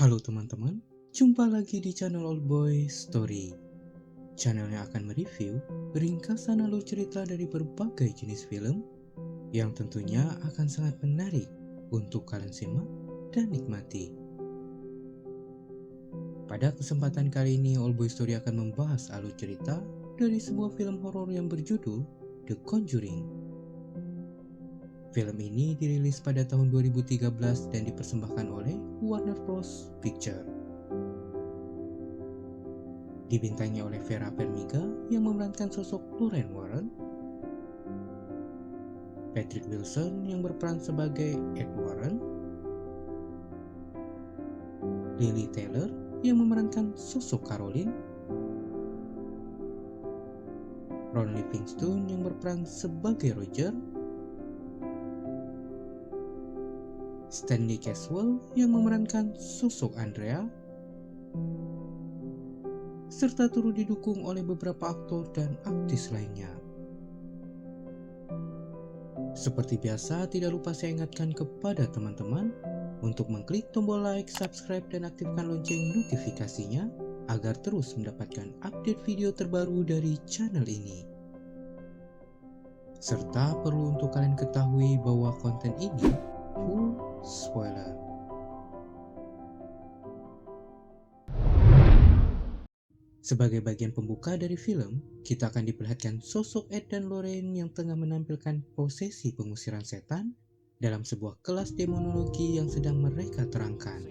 Halo teman-teman, jumpa lagi di channel Oldboy Story. Channel yang akan mereview ringkasan alur cerita dari berbagai jenis film yang tentunya akan sangat menarik untuk kalian simak dan nikmati. Pada kesempatan kali ini, Oldboy Story akan membahas alur cerita dari sebuah film horor yang berjudul The Conjuring. Film ini dirilis pada tahun 2013 dan dipersembahkan oleh Warner Bros. Pictures. Dibintangi oleh Vera Farmiga yang memerankan sosok Lorraine Warren, Patrick Wilson yang berperan sebagai Ed Warren, Lily Taylor yang memerankan sosok Caroline, Ron Livingston yang berperan sebagai Roger, Stanley Caswell yang memerankan sosok Andrea, serta turut didukung oleh beberapa aktor dan aktris lainnya. Seperti biasa, tidak lupa saya ingatkan kepada teman-teman untuk mengklik tombol like, subscribe, dan aktifkan lonceng notifikasinya agar terus mendapatkan update video terbaru dari channel ini. Serta perlu untuk kalian ketahui bahwa konten ini full spoiler. Sebagai bagian pembuka dari film, kita akan diperlihatkan sosok Ed dan Lorraine yang tengah menampilkan prosesi pengusiran setan dalam sebuah kelas demonologi yang sedang mereka terangkan.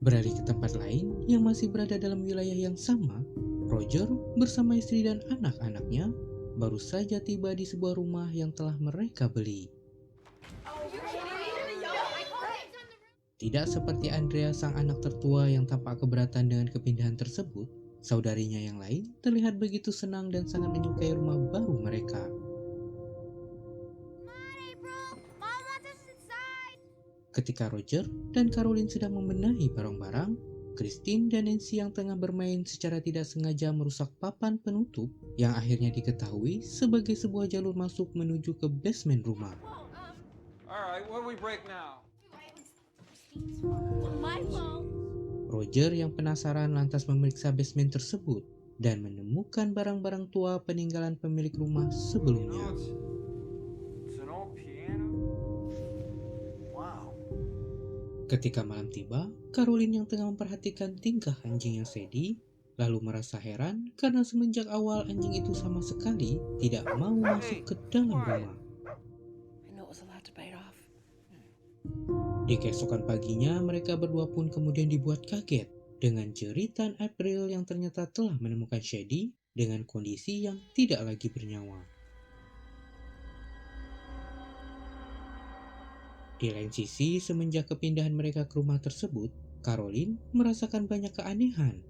Beralih ke tempat lain yang masih berada dalam wilayah yang sama, Roger bersama istri dan anak-anaknya baru saja tiba di sebuah rumah yang telah mereka beli. Tidak seperti Andrea, sang anak tertua yang tampak keberatan dengan kepindahan tersebut, saudarinya yang lain terlihat begitu senang dan sangat menyukai rumah baru mereka. Ketika Roger dan Caroline sedang membenahi barang-barang, Christine dan Nancy yang tengah bermain secara tidak sengaja merusak papan penutup yang akhirnya diketahui sebagai sebuah jalur masuk menuju ke basement rumah. Roger yang penasaran lantas memeriksa basement tersebut dan menemukan barang-barang tua peninggalan pemilik rumah sebelumnya. Ketika malam tiba, Caroline yang tengah memperhatikan tingkah anjing yang sedih, lalu merasa heran karena semenjak awal anjing itu sama sekali tidak mau masuk ke dalam rumah. Di keesokan paginya, mereka berdua pun kemudian dibuat kaget dengan jeritan April yang ternyata telah menemukan Shady dengan kondisi yang tidak lagi bernyawa. Di lain sisi, semenjak kepindahan mereka ke rumah tersebut, Caroline merasakan banyak keanehan.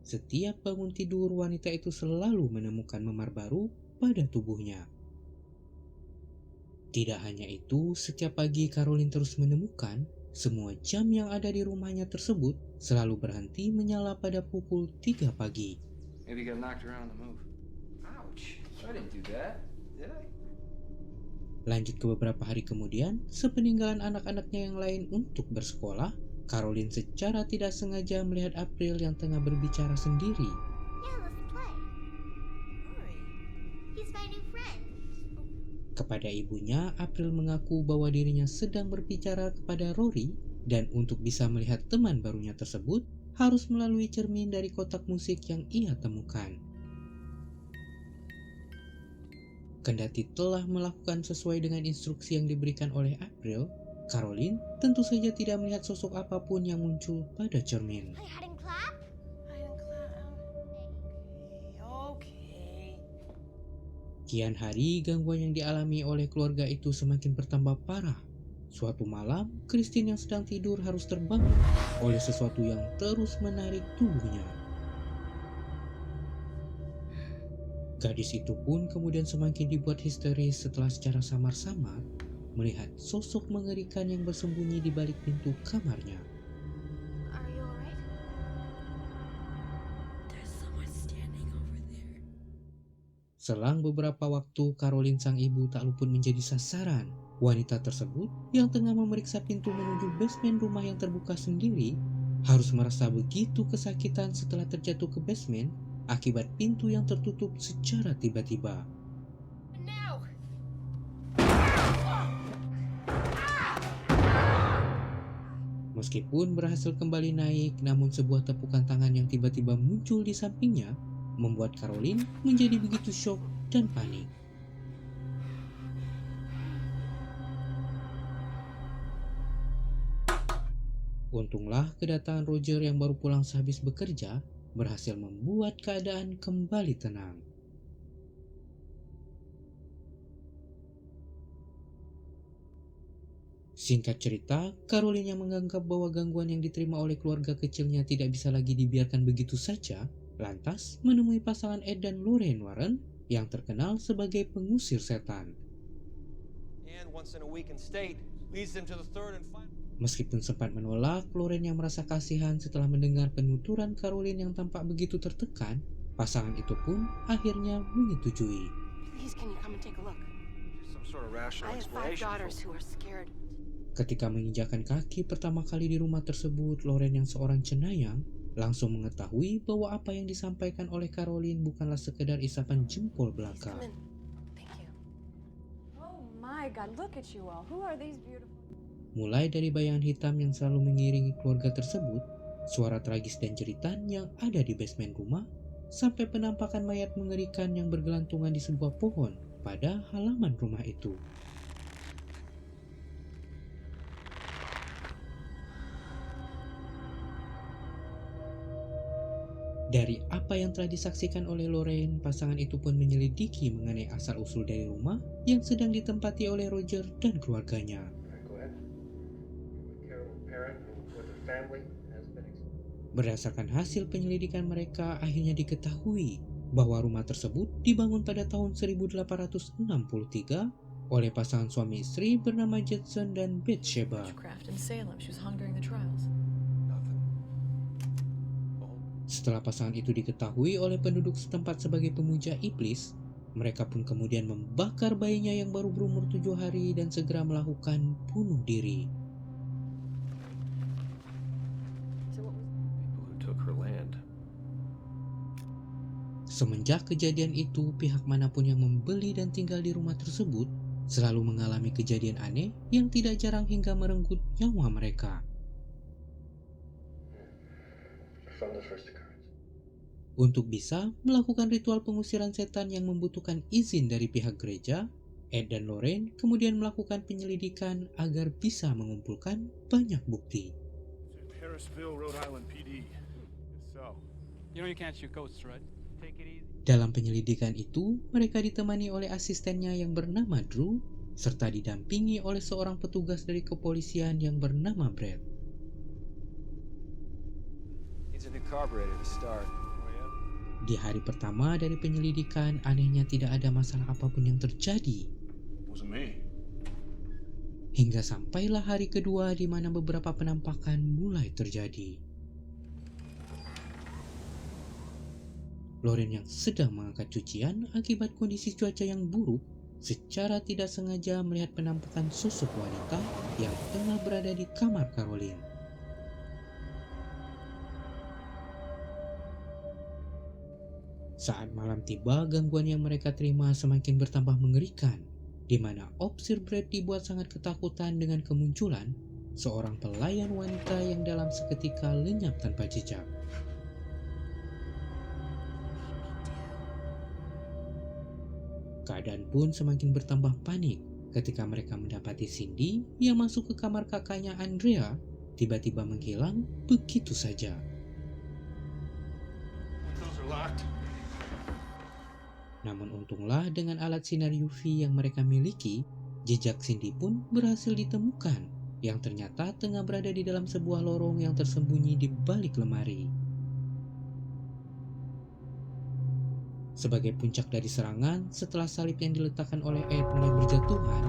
Setiap bangun tidur, wanita itu selalu menemukan memar baru pada tubuhnya. Tidak hanya itu, setiap pagi Caroline terus menemukan semua jam yang ada di rumahnya tersebut selalu berhenti menyala pada pukul 3 pagi. Lanjut ke beberapa hari kemudian, sepeninggalan anak-anaknya yang lain untuk bersekolah, Caroline secara tidak sengaja melihat April yang tengah berbicara sendiri. Kepada ibunya, April mengaku bahwa dirinya sedang berbicara kepada Rory dan untuk bisa melihat teman barunya tersebut harus melalui cermin dari kotak musik yang ia temukan. Kendati telah melakukan sesuai dengan instruksi yang diberikan oleh April, Caroline tentu saja tidak melihat sosok apapun yang muncul pada cermin. Kian hari, gangguan yang dialami oleh keluarga itu semakin bertambah parah. Suatu malam, Christine yang sedang tidur harus terbangun oleh sesuatu yang terus menarik tubuhnya. Gadis itu pun kemudian semakin dibuat histeris setelah secara samar-samar melihat sosok mengerikan yang bersembunyi di balik pintu kamarnya. Selang beberapa waktu, Caroline sang ibu tak luput menjadi sasaran. Wanita tersebut yang tengah memeriksa pintu menuju basement rumah yang terbuka sendiri harus merasa begitu kesakitan setelah terjatuh ke basement akibat pintu yang tertutup secara tiba-tiba. Meskipun berhasil kembali naik, namun sebuah tepukan tangan yang tiba-tiba muncul di sampingnya membuat Caroline menjadi begitu syok dan panik. Untunglah kedatangan Roger yang baru pulang sehabis bekerja berhasil membuat keadaan kembali tenang. Singkat cerita, Caroline yang menganggap bahwa gangguan yang diterima oleh keluarga kecilnya tidak bisa lagi dibiarkan begitu saja, lantas menemui pasangan Ed dan Lorraine Warren yang terkenal sebagai pengusir setan. Meskipun sempat menolak, Lorraine yang merasa kasihan setelah mendengar penuturan Caroline yang tampak begitu tertekan, pasangan itu pun akhirnya menyetujui. Ketika menginjakan kaki pertama kali di rumah tersebut, Lorraine yang seorang cenayang langsung mengetahui bahwa apa yang disampaikan oleh Caroline bukanlah sekedar isapan jempol belaka. Mulai dari bayangan hitam yang selalu mengiringi keluarga tersebut, suara tragis dan jeritan yang ada di basement rumah, sampai penampakan mayat mengerikan yang bergelantungan di sebuah pohon pada halaman rumah itu. Dari apa yang telah disaksikan oleh Lorraine, pasangan itu pun menyelidiki mengenai asal-usul dari rumah yang sedang ditempati oleh Roger dan keluarganya. Berdasarkan hasil penyelidikan mereka, akhirnya diketahui bahwa rumah tersebut dibangun pada tahun 1863 oleh pasangan suami istri bernama Judson dan Bathsheba. Setelah pasangan itu diketahui oleh penduduk setempat sebagai pemuja iblis, mereka pun kemudian membakar bayinya yang baru berumur 7 hari dan segera melakukan bunuh diri. Semenjak kejadian itu, pihak manapun yang membeli dan tinggal di rumah tersebut selalu mengalami kejadian aneh yang tidak jarang hingga merenggut nyawa mereka. Untuk bisa melakukan ritual pengusiran setan yang membutuhkan izin dari pihak gereja, Ed dan Lorraine kemudian melakukan penyelidikan agar bisa mengumpulkan banyak bukti. Dalam penyelidikan itu, mereka ditemani oleh asistennya yang bernama Drew, serta didampingi oleh seorang petugas dari kepolisian yang bernama Brad. Di hari pertama dari penyelidikan, anehnya tidak ada masalah apapun yang terjadi. Hingga sampailah hari kedua di mana beberapa penampakan mulai terjadi. Lorraine yang sedang mengangkat cucian akibat kondisi cuaca yang buruk secara tidak sengaja melihat penampakan sosok wanita yang tengah berada di kamar Caroline. Saat malam tiba, gangguan yang mereka terima semakin bertambah mengerikan, di mana Opsir Brad dibuat sangat ketakutan dengan kemunculan seorang pelayan wanita yang dalam seketika lenyap tanpa jejak. Keadaan pun semakin bertambah panik ketika mereka mendapati Cindy yang masuk ke kamar kakaknya Andrea tiba-tiba menghilang begitu saja. Namun untunglah dengan alat sinar UV yang mereka miliki, jejak Cindy pun berhasil ditemukan yang ternyata tengah berada di dalam sebuah lorong yang tersembunyi di balik lemari. Sebagai puncak dari serangan, setelah salib yang diletakkan oleh Ed mulai berjatuhan,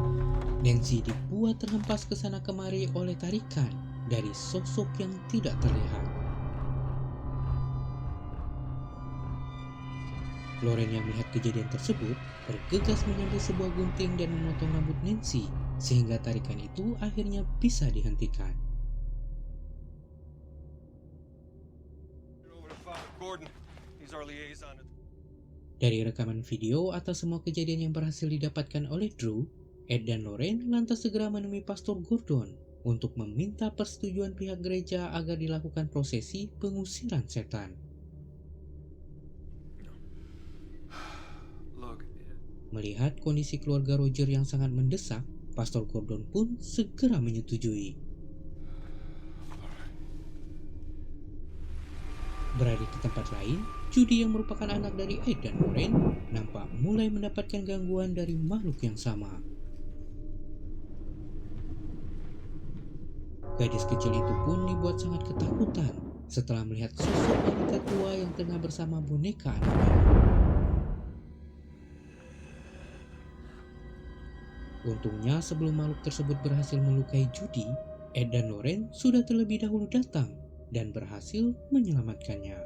Nancy dibuat terhempas ke sana kemari oleh tarikan dari sosok yang tidak terlihat. Loren yang melihat kejadian tersebut bergegas mengambil sebuah gunting dan memotong rambut Nancy, sehingga tarikan itu akhirnya bisa dihentikan. Dari rekaman video atas semua kejadian yang berhasil didapatkan oleh Drew, Ed dan Loren lantas segera menemui Pastor Gordon untuk meminta persetujuan pihak gereja agar dilakukan prosesi pengusiran setan. Melihat kondisi keluarga Roger yang sangat mendesak, Pastor Gordon pun segera menyetujui. Berada di tempat lain, Judy yang merupakan anak dari Ed dan Loren nampak mulai mendapatkan gangguan dari makhluk yang sama. Gadis kecil itu pun dibuat sangat ketakutan setelah melihat sosok wanita tua yang tengah bersama boneka anaknya. Untungnya sebelum makhluk tersebut berhasil melukai Judy, Ed dan Loren sudah terlebih dahulu datang dan berhasil menyelamatkannya.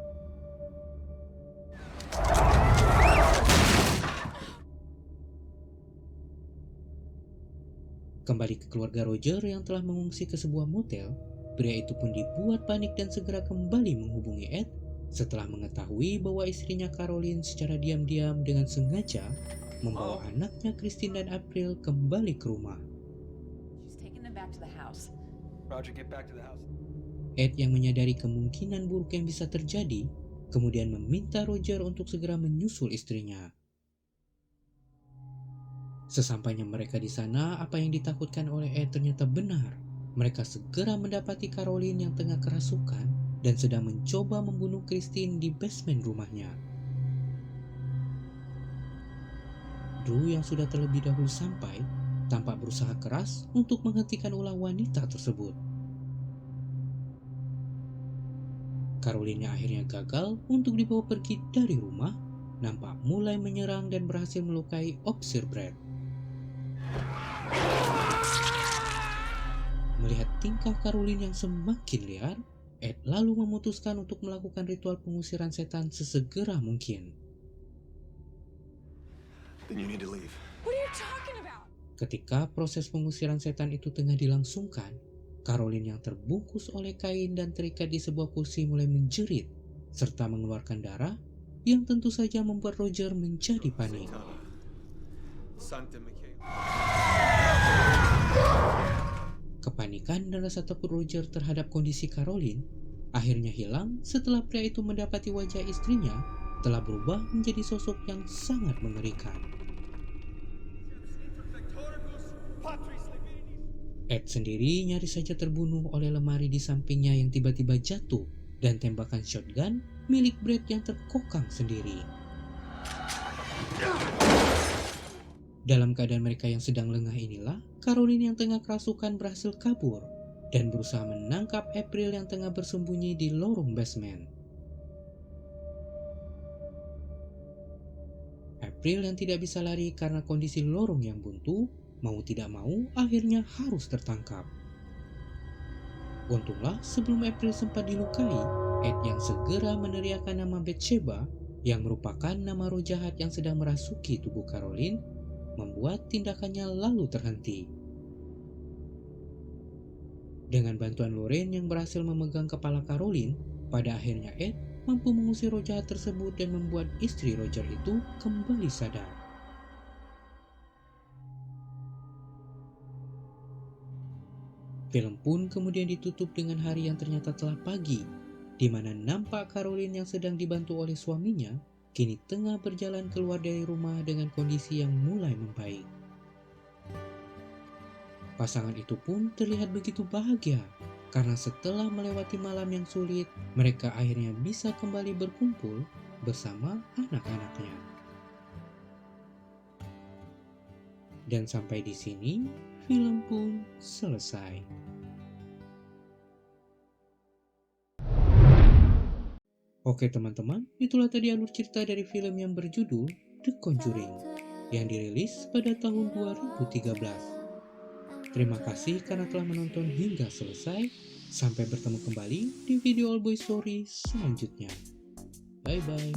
Kembali ke keluarga Roger yang telah mengungsi ke sebuah motel, pria itu pun dibuat panik dan segera kembali menghubungi Ed setelah mengetahui bahwa istrinya Caroline secara diam-diam dengan sengaja membawa anaknya Christine dan April kembali ke rumah. Ed yang menyadari kemungkinan buruk yang bisa terjadi, kemudian meminta Roger untuk segera menyusul istrinya. Sesampainya mereka di sana, apa yang ditakutkan oleh Ed ternyata benar. Mereka segera mendapati Caroline yang tengah kerasukan dan sedang mencoba membunuh Christine di basement rumahnya. Drew yang sudah terlebih dahulu sampai, tampak berusaha keras untuk menghentikan ulah wanita tersebut. Caroline yang akhirnya gagal untuk dibawa pergi dari rumah, nampak mulai menyerang dan berhasil melukai Officer Brad. Melihat tingkah Caroline yang semakin liar, Ed lalu memutuskan untuk melakukan ritual pengusiran setan sesegera mungkin. Ketika proses pengusiran setan itu tengah dilangsungkan, Caroline yang terbungkus oleh kain dan terikat di sebuah kursi mulai menjerit, serta mengeluarkan darah yang tentu saja membuat Roger menjadi panik. Kepanikan dan rasa takut Roger terhadap kondisi Caroline akhirnya hilang setelah pria itu mendapati wajah istrinya telah berubah menjadi sosok yang sangat mengerikan. Ed sendiri nyaris saja terbunuh oleh lemari di sampingnya yang tiba-tiba jatuh dan tembakan shotgun milik Brad yang terkokang sendiri. Dalam keadaan mereka yang sedang lengah inilah, Caroline yang tengah kerasukan berhasil kabur dan berusaha menangkap April yang tengah bersembunyi di lorong basement. April yang tidak bisa lari karena kondisi lorong yang buntu, mau tidak mau akhirnya harus tertangkap. Untunglah sebelum April sempat dilukai, Ed yang segera meneriakkan nama Bathsheba yang merupakan nama roh jahat yang sedang merasuki tubuh Caroline, membuat tindakannya lalu terhenti. Dengan bantuan Loren yang berhasil memegang kepala Caroline, pada akhirnya Ed mampu mengusir roh jahat tersebut dan membuat istri Roger itu kembali sadar. Film pun kemudian ditutup dengan hari yang ternyata telah pagi, di mana nampak Caroline yang sedang dibantu oleh suaminya kini tengah berjalan keluar dari rumah dengan kondisi yang mulai membaik. Pasangan itu pun terlihat begitu bahagia karena setelah melewati malam yang sulit, mereka akhirnya bisa kembali berkumpul bersama anak-anaknya. Dan sampai di sini, film pun selesai. Oke teman-teman, itulah tadi alur cerita dari film yang berjudul The Conjuring yang dirilis pada tahun 2013. Terima kasih karena telah menonton hingga selesai. Sampai bertemu kembali di video All Boy Story selanjutnya. Bye-bye.